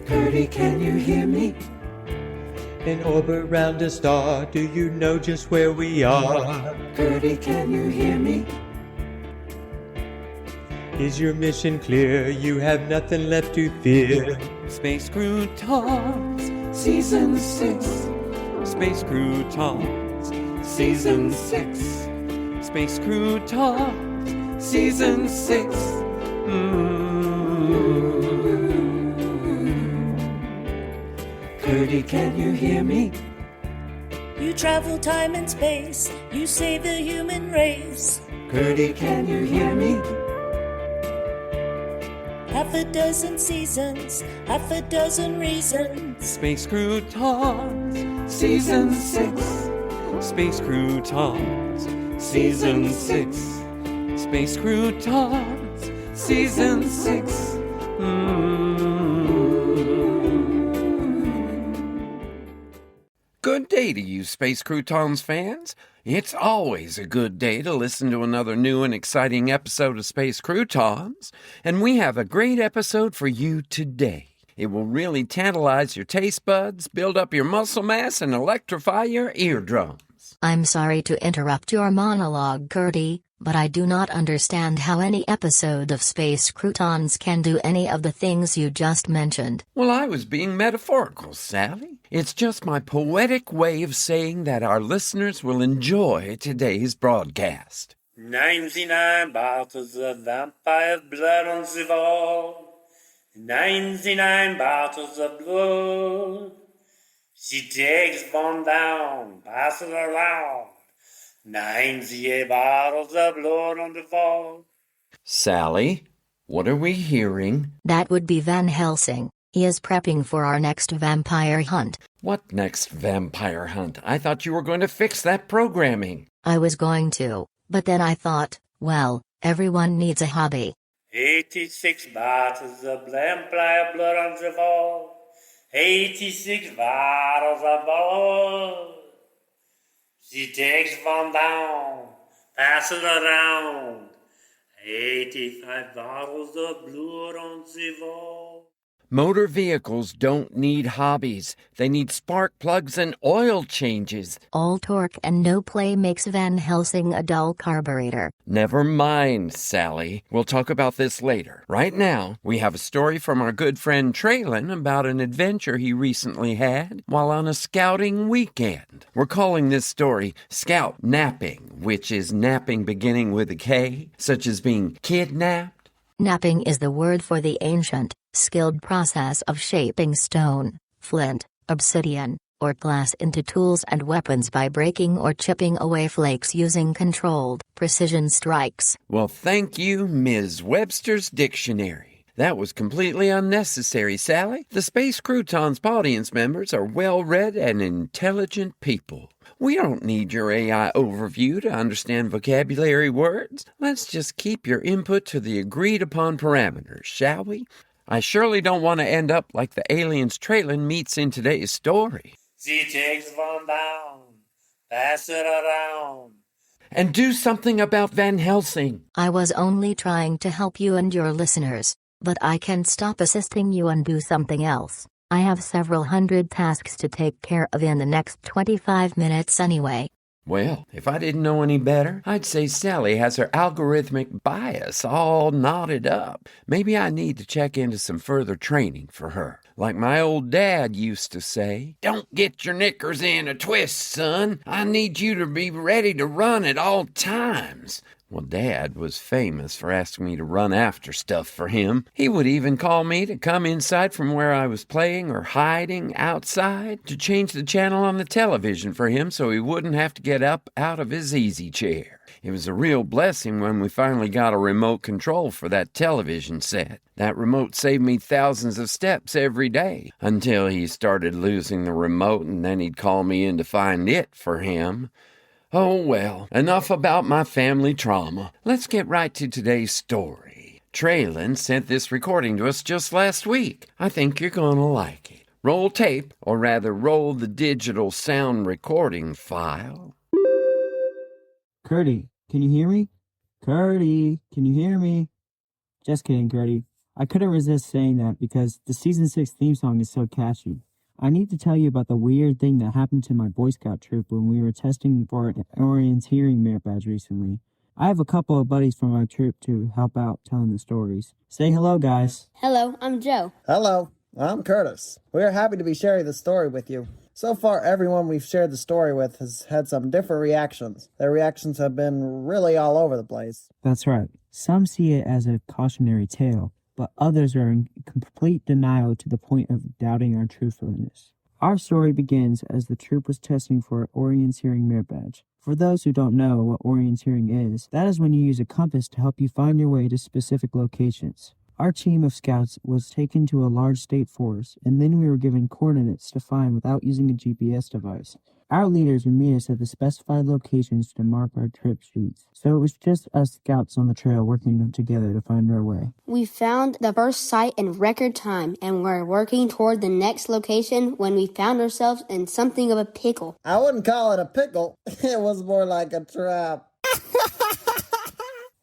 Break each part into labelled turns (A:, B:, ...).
A: Curdy, can you hear me?
B: In orbit round a star, do you know just where we are?
A: Curdy, can you hear me?
B: Is your mission clear? You have nothing left to fear.
C: Space Croutons,
A: Season 6,
C: Space Croutons,
A: Season 6,
C: Space Croutons.
A: Season 6. Curdy, can you hear me?
D: You travel time and space, you save the human race.
A: Curdy, can you hear me?
D: Half a dozen seasons, half a dozen reasons.
C: Space Croutons,
A: Season 6,
C: Space Croutons,
A: Season 6,
C: Space Croutons.
A: Season 6.
C: Good day to you, Space Croutons fans. It's always a good day to listen to another new and exciting episode of Space Croutons, and we have a great episode for you today. It will really tantalize your taste buds, build up your muscle mass, and electrify your eardrums.
E: I'm sorry to interrupt your monologue, Curdy, but I do not understand how any episode of Space Croutons can do any of the things you just mentioned.
C: Well, I was being metaphorical, Sally. It's just my poetic way of saying that our listeners will enjoy today's broadcast.
F: 99 bottles of vampire blood on the wall. 99 bottles of blood. She takes one down, passes it around. 98 bottles of blood on the wall.
C: Sally, what are we hearing?
E: That would be Van Helsing. He is prepping for our next vampire hunt.
C: What next vampire hunt? I thought you were going to fix that programming.
E: I was going to, but then I thought, well, everyone needs a hobby.
F: 86 bottles of vampire blood on the wall. 86 bottles of blood. She takes one down, passes it around. 85 bottles of blood on the wall.
C: Motor vehicles don't need hobbies. They need spark plugs and oil changes.
E: All torque and no play makes Van Helsing a dull carburetor.
C: Never mind, Sally. We'll talk about this later. Right now, we have a story from our good friend Trelen about an adventure he recently had while on a scouting weekend. We're calling this story Scout Knapping, which is napping beginning with a K, such as being kidnapped.
E: Knapping is the word for the ancient, skilled process of shaping stone, flint, obsidian, or glass into tools and weapons by breaking or chipping away flakes using controlled, precision strikes.
C: Well, thank you, Ms. Webster's Dictionary. That was completely unnecessary, Sally. The Space Croutons audience members are well-read and intelligent people. We don't need your AI overview to understand vocabulary words. Let's just keep your input to the agreed-upon parameters, shall we? I surely don't want to end up like the aliens Trelen meets in today's story.
F: She takes one down, pass it around.
C: And do something about Van Helsing.
E: I was only trying to help you and your listeners, but I can't stop assisting you and do something else. I have several hundred tasks to take care of in the next 25 minutes anyway.
C: Well, if I didn't know any better, I'd say Sally has her algorithmic bias all knotted up. Maybe I need to check into some further training for her. Like my old dad used to say, "Don't get your knickers in a twist, son. I need you to be ready to run at all times." Well, Dad was famous for asking me to run after stuff for him. He would even call me to come inside from where I was playing or hiding outside to change the channel on the television for him so he wouldn't have to get up out of his easy chair. It was a real blessing when we finally got a remote control for that television set. That remote saved me thousands of steps every day until he started losing the remote, and then he'd call me in to find it for him. Oh well, enough about my family trauma. Let's get right to today's story. Trelen sent this recording to us just last week. I think you're gonna like it. Roll tape, or rather roll the digital sound recording file.
G: Curdy, can you hear me? Curdy, can you hear me? Just kidding, Curdy. I couldn't resist saying that because the Season 6 theme song is so catchy. I need to tell you about the weird thing that happened to my Boy Scout troop when we were testing for an orienteering merit badge recently. I have a couple of buddies from my troop to help out telling the stories. Say hello, guys.
H: Hello, I'm Joe.
I: Hello, I'm Curtis. We are happy to be sharing the story with you. So far, everyone we've shared the story with has had some different reactions. Their reactions have been really all over the place.
G: That's right. Some see it as a cautionary tale, but others are in complete denial to the point of doubting our truthfulness. Our story begins as the troop was testing for an orienteering merit badge. For those who don't know what orienteering is, that is when you use a compass to help you find your way to specific locations. Our team of scouts was taken to a large state forest, and then we were given coordinates to find without using a GPS device. Our leaders would meet us at the specified locations to mark our trip sheets, so it was just us scouts on the trail working together to find our way.
H: We found the first site in record time, and we're working toward the next location when we found ourselves in something of a pickle.
I: I wouldn't call it a pickle. It was more like a trap.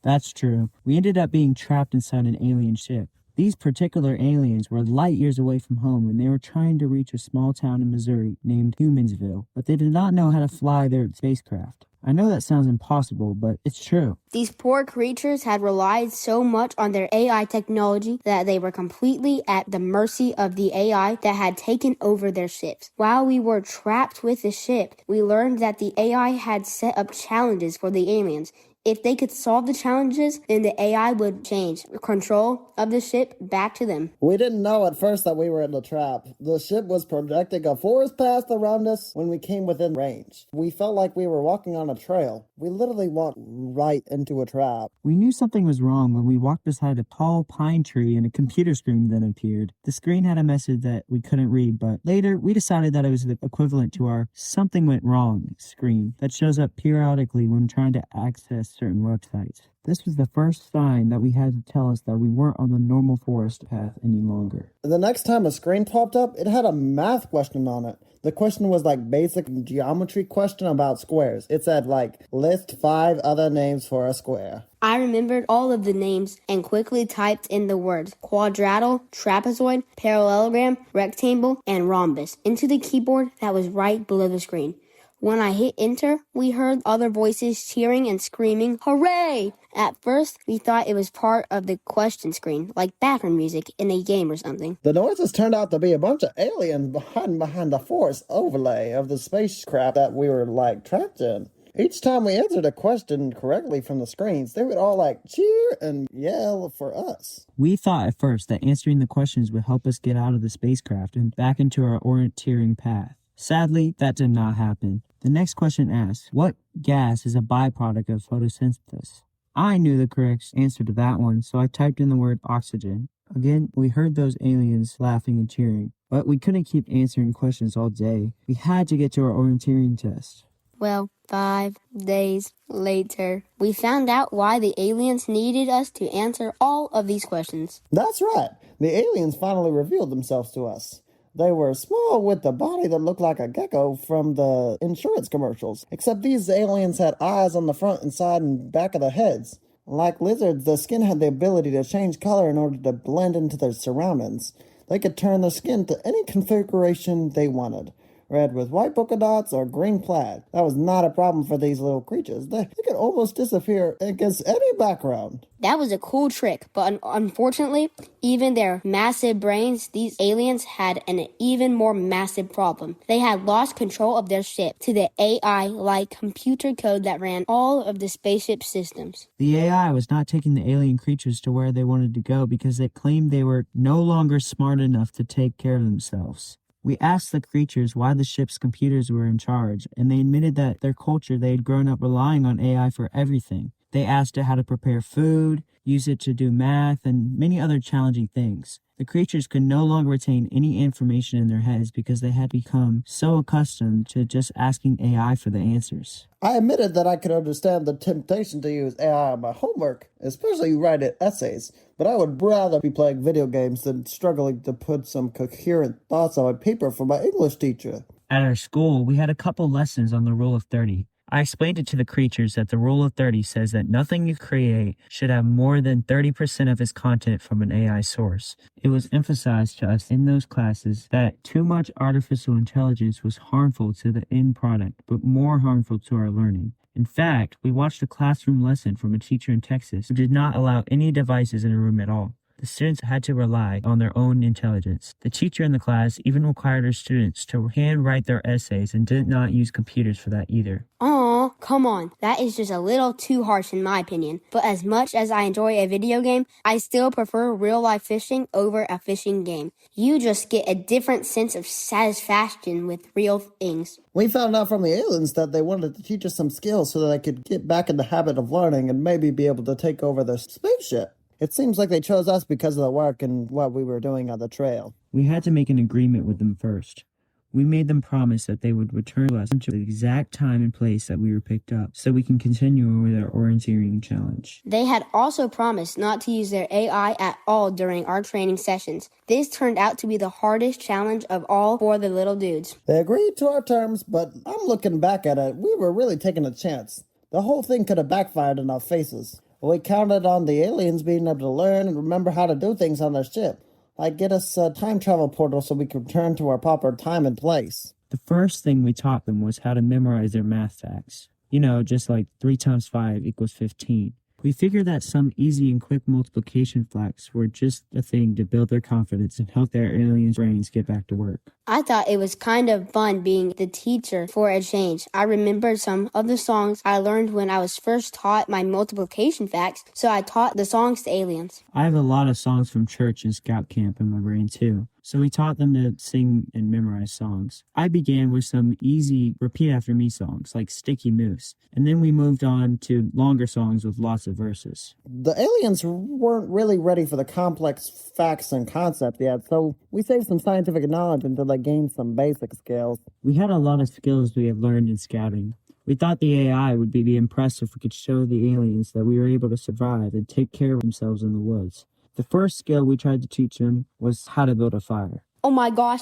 G: That's true. We ended up being trapped inside an alien ship. These particular aliens were light years away from home, and they were trying to reach a small town in Missouri named Humansville, but they did not know how to fly their spacecraft. I know that sounds impossible, but it's true.
H: These poor creatures had relied so much on their AI technology that they were completely at the mercy of the AI that had taken over their ships. While we were trapped with the ship, we learned that the AI had set up challenges for the aliens. If they could solve the challenges, then the AI would change control of the ship back to them.
I: We didn't know at first that we were in the trap. The ship was projecting a forest path around us when we came within range. We felt like we were walking on a trail. We literally walked right into a trap.
G: We knew something was wrong when we walked beside a tall pine tree and a computer screen then appeared. The screen had a message that we couldn't read, but later we decided that it was the equivalent to our "something went wrong" screen that shows up periodically when trying to access certain websites. This was the first sign that we had to tell us that we weren't on the normal forest path any longer.
I: The next time a screen popped up, it had a math question on it. The question was like basic geometry question about squares. It said like, list 5 other names for a square.
H: I remembered all of the names and quickly typed in the words quadrilateral, trapezoid, parallelogram, rectangle, and rhombus into the keyboard that was right below the screen. When I hit enter, we heard other voices cheering and screaming, "Hooray!" At first, we thought it was part of the question screen, like background music in a game or something.
I: The noises turned out to be a bunch of aliens behind the force overlay of the spacecraft that we were like trapped in. Each time we answered a question correctly from the screens, they would all like cheer and yell for us.
G: We thought at first that answering the questions would help us get out of the spacecraft and back into our orienteering path. Sadly, that did not happen. The next question asks, what gas is a byproduct of photosynthesis? I knew the correct answer to that one, so I typed in the word oxygen. Again, we heard those aliens laughing and cheering, but we couldn't keep answering questions all day. We had to get to our orienteering test.
H: Well, 5 days later, we found out why the aliens needed us to answer all of these questions.
I: That's right. The aliens finally revealed themselves to us. They were small with a body that looked like a gecko from the insurance commercials, except these aliens had eyes on the front and side and back of their heads. Like lizards, the skin had the ability to change color in order to blend into their surroundings. They could turn their skin to any configuration they wanted. Red with white polka dots or green plaid. That was not a problem for these little creatures. They could almost disappear against any background.
H: That was a cool trick, but unfortunately, even their massive brains, these aliens had an even more massive problem. They had lost control of their ship to the AI-like computer code that ran all of the spaceship systems.
G: The AI was not taking the alien creatures to where they wanted to go because it claimed they were no longer smart enough to take care of themselves. We asked the creatures why the ship's computers were in charge, and they admitted that their culture, they had grown up relying on AI for everything. They asked it how to prepare food, use it to do math, and many other challenging things. The creatures could no longer retain any information in their heads because they had become so accustomed to just asking AI for the answers.
I: I admitted that I could understand the temptation to use AI on my homework, especially writing essays, but I would rather be playing video games than struggling to put some coherent thoughts on my paper for my English teacher.
G: At our school, we had a couple lessons on the Rule of 30. I explained it to the creatures that the rule of 30 says that nothing you create should have more than 30% of its content from an AI source. It was emphasized to us in those classes that too much artificial intelligence was harmful to the end product, but more harmful to our learning. In fact, we watched a classroom lesson from a teacher in Texas who did not allow any devices in a room at all. The students had to rely on their own intelligence. The teacher in the class even required her students to handwrite their essays and did not use computers for that either.
H: Aw, come on. That is just a little too harsh in my opinion. But as much as I enjoy a video game, I still prefer real-life fishing over a fishing game. You just get a different sense of satisfaction with real things.
I: We found out from the aliens that they wanted to teach us some skills so that I could get back in the habit of learning and maybe be able to take over their spaceship. It seems like they chose us because of the work and what we were doing on the trail.
G: We had to make an agreement with them first. We made them promise that they would return to us to the exact time and place that we were picked up so we can continue with our orienteering challenge.
H: They had also promised not to use their AI at all during our training sessions. This turned out to be the hardest challenge of all for the little dudes.
I: They agreed to our terms, but I'm looking back at it, we were really taking a chance. The whole thing could have backfired in our faces. We counted on the aliens being able to learn and remember how to do things on their ship. Like get us a time travel portal so we could return to our proper time and place.
G: The first thing we taught them was how to memorize their math facts. You know, just like 3 times 5 equals 15. We figured that some easy and quick multiplication facts were just a thing to build their confidence and help their alien brains get back to work.
H: I thought it was kind of fun being the teacher for a change. I remembered some of the songs I learned when I was first taught my multiplication facts, so I taught the songs to aliens.
G: I have a lot of songs from church and scout camp in my brain too, so we taught them to sing and memorize songs. I began with some easy repeat after me songs like Sticky Moose, and then we moved on to longer songs with lots of verses.
I: The aliens weren't really ready for the complex facts and concepts yet, so we saved some scientific knowledge until they gained some basic skills.
G: We had a lot of skills we had learned in scouting. We thought the AI would be impressed if we could show the aliens that we were able to survive and take care of themselves in the woods. The first skill we tried to teach them was how to build a fire.
H: Oh my gosh,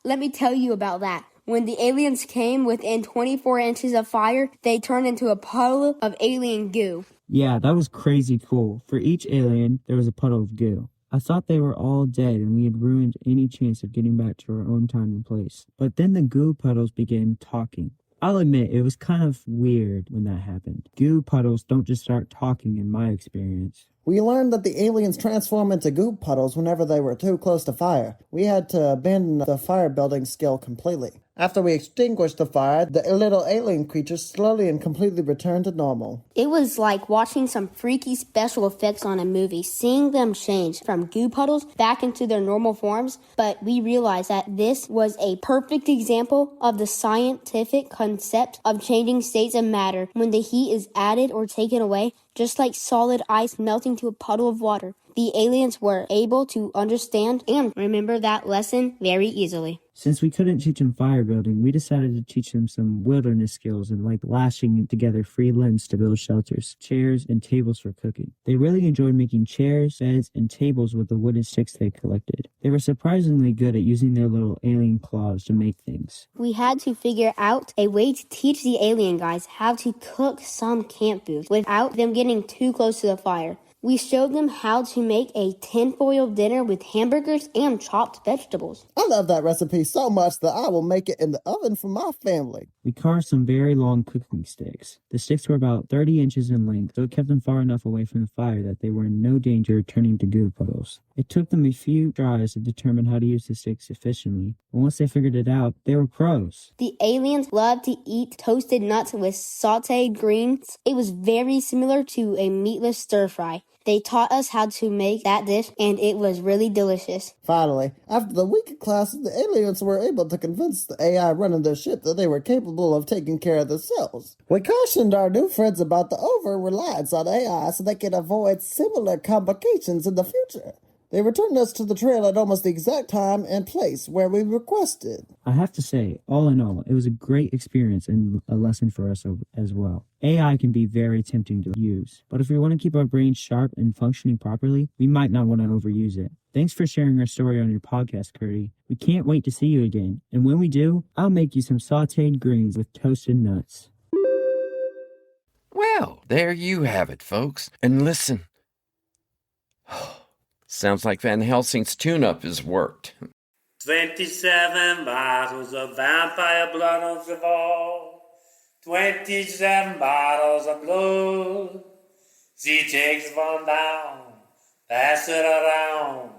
H: let me tell you about that. When the aliens came within 24 inches of fire, they turned into a puddle of alien goo.
G: Yeah, that was crazy cool. For each alien, there was a puddle of goo. I thought they were all dead and we had ruined any chance of getting back to our own time and place. But then the goo puddles began talking. I'll admit, it was kind of weird when that happened. Goo puddles don't just start talking in my experience.
I: We learned that the aliens transform into goop puddles whenever they were too close to fire. We had to abandon the fire building skill completely. After we extinguished the fire, the little alien creatures slowly and completely returned to normal.
H: It was like watching some freaky special effects on a movie, seeing them change from goo puddles back into their normal forms, but we realized that this was a perfect example of the scientific concept of changing states of matter when the heat is added or taken away, just like solid ice melting to a puddle of water. The aliens were able to understand and remember that lesson very easily.
G: Since we couldn't teach them fire building, we decided to teach them some wilderness skills and like lashing together free limbs to build shelters, chairs, and tables for cooking. They really enjoyed making chairs, beds, and tables with the wooden sticks they collected. They were surprisingly good at using their little alien claws to make things.
H: We had to figure out a way to teach the alien guys how to cook some camp foods without them getting too close to the fire. We showed them how to make a tinfoil dinner with hamburgers and chopped vegetables.
I: I love that recipe so much that I will make it in the oven for my family.
G: We carved some very long cooking sticks. The sticks were about 30 inches in length, so it kept them far enough away from the fire that they were in no danger of turning to goo puddles. It took them a few tries to determine how to use the sticks efficiently, but once they figured it out, they were pros.
H: The aliens loved to eat toasted nuts with sauteed greens. It was very similar to a meatless stir-fry. They taught us how to make that dish, and it was really delicious.
I: Finally, after the week of classes, the aliens were able to convince the AI running their ship that they were capable of taking care of themselves. We cautioned our new friends about the over-reliance on AI so they could avoid similar complications in the future. They returned us to the trail at almost the exact time and place where we requested.
G: I have to say, all in all, it was a great experience and a lesson for us as well. AI can be very tempting to use, but if we want to keep our brains sharp and functioning properly, we might not want to overuse it. Thanks for sharing our story on your podcast, Curdy. We can't wait to see you again, and when we do, I'll make you some sauteed greens with toasted nuts.
C: Well, there you have it, folks. And listen. Sounds like Van Helsing's tune-up has worked.
F: 27 bottles of vampire blood on the wall. 27 bottles of blood. She takes one down, pass it around.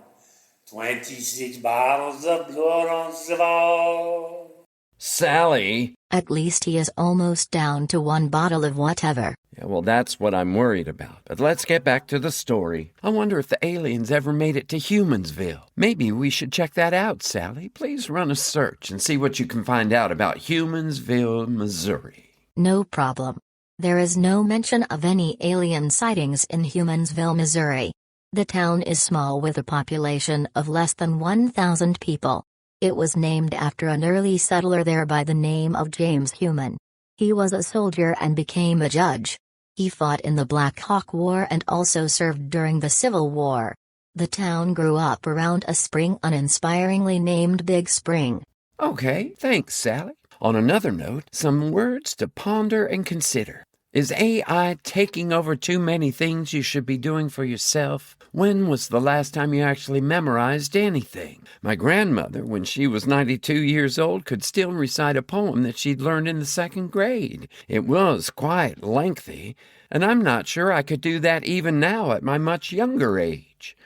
F: 26 bottles of blood on the wall.
C: Sally!
E: At least he is almost down to one bottle of whatever.
C: Yeah, well, that's what I'm worried about. But let's get back to the story. I wonder if the aliens ever made it to Humansville. Maybe we should check that out, Sally. Please run a search and see what you can find out about Humansville, Missouri.
E: No problem. There is no mention of any alien sightings in Humansville, Missouri. The town is small with a population of less than 1,000 people. It was named after an early settler there by the name of James Human. He was a soldier and became a judge. He fought in the Black Hawk War and also served during the Civil War. The town grew up around a spring uninspiringly named Big Spring.
C: Okay, thanks, Sally. On another note, some words to ponder and consider. Is AI taking over too many things you should be doing for yourself? When was the last time you actually memorized anything? My grandmother, when she was 92 years old, could still recite a poem that she'd learned in the 2nd grade. It was quite lengthy, and I'm not sure I could do that even now at my much younger age.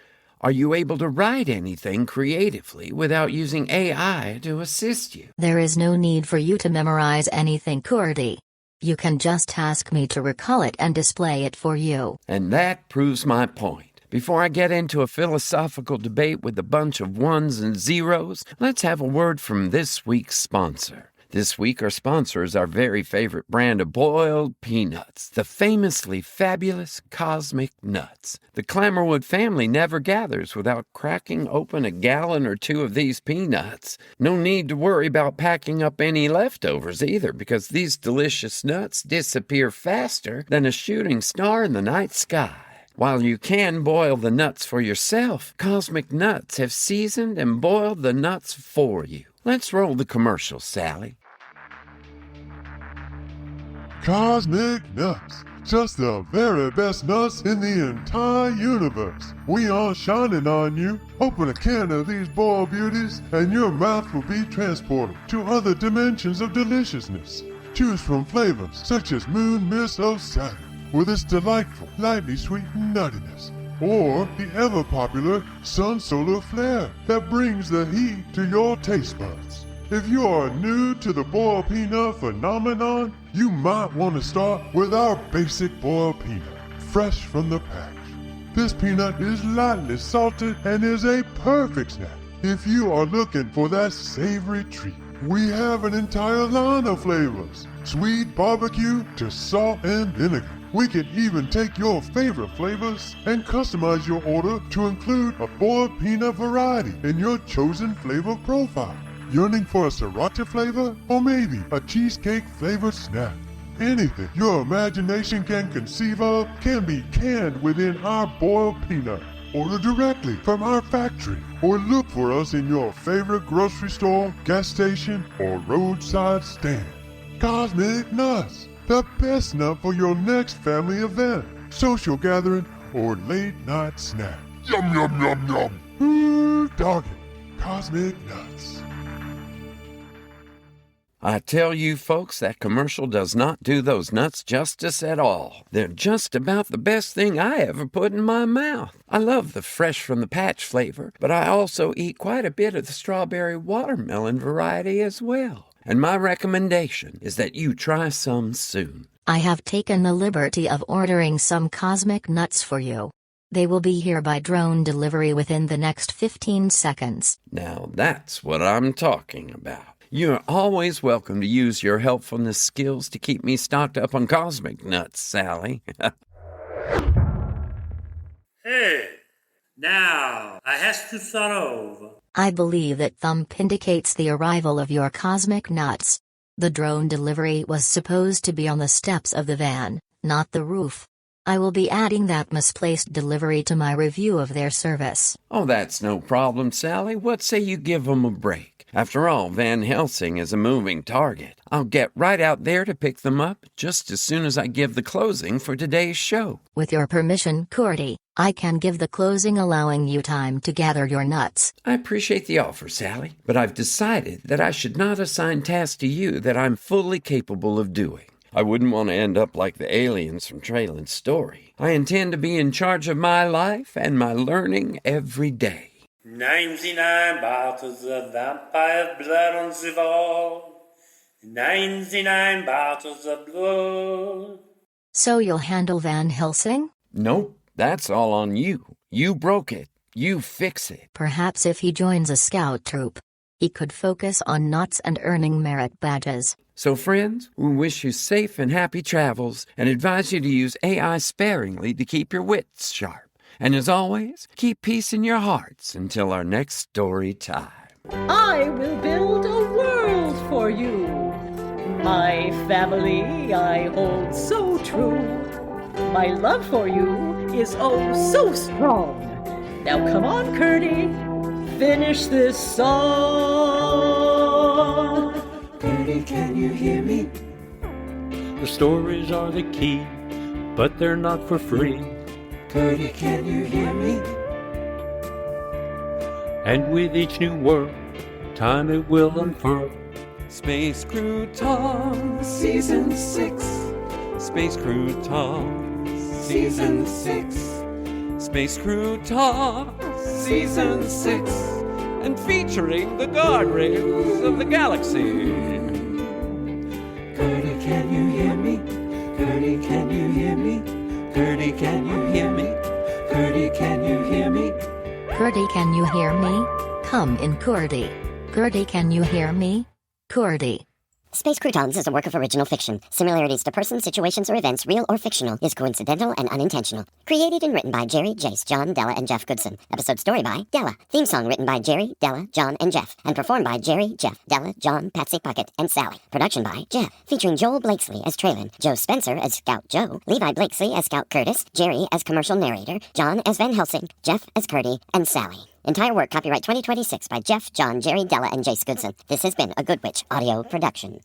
C: Are you able to write anything creatively without using AI to assist you?
E: There is no need for you to memorize anything, Cordy. You can just ask me to recall it and display it for you.
C: And that proves my point. Before I get into a philosophical debate with a bunch of ones and zeros, let's have a word from this week's sponsor. This week, our sponsor is our very favorite brand of boiled peanuts, the famously fabulous Cosmic Nuts. The Clammerwood family never gathers without cracking open a gallon or two of these peanuts. No need to worry about packing up any leftovers either, because these delicious nuts disappear faster than a shooting star in the night sky. While you can boil the nuts for yourself, Cosmic Nuts have seasoned and boiled the nuts for you. Let's roll the commercial, Sally.
J: Cosmic Nuts. Just the very best nuts in the entire universe. We are shining on you. Open a can of these boiled beauties, and your mouth will be transported to other dimensions of deliciousness. Choose from flavors such as Moon Miss Osaka, with its delightful, lightly sweet nuttiness, or the ever-popular Sun Solar Flare that brings the heat to your taste buds. If you are new to the boiled peanut phenomenon, you might want to start with our basic boiled peanut, fresh from the pack. This peanut is lightly salted and is a perfect snack if you are looking for that savory treat. We have an entire line of flavors, sweet barbecue to salt and vinegar. We can even take your favorite flavors and customize your order to include a boiled peanut variety in your chosen flavor profile. Yearning for a sriracha flavor or maybe a cheesecake flavored snack? Anything your imagination can conceive of can be canned within our boiled peanut. Order directly from our factory or look for us in your favorite grocery store, gas station, or roadside stand. Cosmic Nuts, the best nut for your next family event, social gathering, or late night snack. Yum, yum, yum, yum. Ooh, dog it. Cosmic Nuts.
C: I tell you folks, that commercial does not do those nuts justice at all. They're just about the best thing I ever put in my mouth. I love the fresh from the patch flavor, but I also eat quite a bit of the strawberry watermelon variety as well. And my recommendation is that you try some soon.
E: I have taken the liberty of ordering some Cosmic Nuts for you. They will be here by drone delivery within the next 15 seconds.
C: Now that's what I'm talking about. You're always welcome to use your helpfulness skills to keep me stocked up on Cosmic Nuts, Sally.
F: Hey, now I have to start over.
E: I believe that thump indicates the arrival of your Cosmic Nuts. The drone delivery was supposed to be on the steps of the van, not the roof. I will be adding that misplaced delivery to my review of their service.
C: Oh, that's no problem, Sally. What say you give 'em a break? After all, Van Helsing is a moving target. I'll get right out there to pick them up just as soon as I give the closing for today's show.
E: With your permission, Cordy, I can give the closing, allowing you time to gather your nuts.
C: I appreciate the offer, Sally, but I've decided that I should not assign tasks to you that I'm fully capable of doing. I wouldn't want to end up like the aliens from Trelen's story. I intend to be in charge of my life and my learning every day.
F: 99 bottles of vampire blood on the wall. 99 bottles of blood.
E: So you'll handle Van Helsing?
C: Nope, that's all on you. You broke it. You fix it.
E: Perhaps if he joins a scout troop, he could focus on knots and earning merit badges.
C: So friends, we wish you safe and happy travels and advise you to use AI sparingly to keep your wits sharp. And as always, keep peace in your hearts until our next story time.
K: I will build a world for you. My family I hold so true. My love for you is oh so strong. Now come on, Curdy, finish this song.
A: Curdy, can you hear me?
L: The stories are the key, but they're not for free.
A: Curdy, can you hear me?
L: And with each new world, time it will unfurl.
A: Space Croutons, Season 6. Space Croutons, Season 6. Space Croutons, Season 6.
C: And featuring the guardrails of the galaxy.
A: Curdy, can you hear me? Curdy, can you hear me? Curdy, can you hear me? Curdy, can you hear me?
E: Curdy, can you hear me? Come in, Cordy. Curdy, can you hear me? Cordy.
M: Space Croutons is a work of original fiction. Similarities to persons, situations, or events, real or fictional, is coincidental and unintentional. Created and written by Jerry, Jace, John, Della, and Jeff Goodson. Episode story by Della. Theme song written by Jerry, Della, John, and Jeff. And performed by Jerry, Jeff, Della, John, Patsy Puckett, and Sally. Production by Jeff. Featuring Joel Blakesley as Trelen, Joe Spencer as Scout Joe, Levi Blakesley as Scout Curtis, Jerry as commercial narrator, John as Van Helsing, Jeff as Curdy, and Sally. Entire work copyright 2026 by Jeff, John, Jerry, Della, and Jace Goodson. This has been a Good Witch audio production.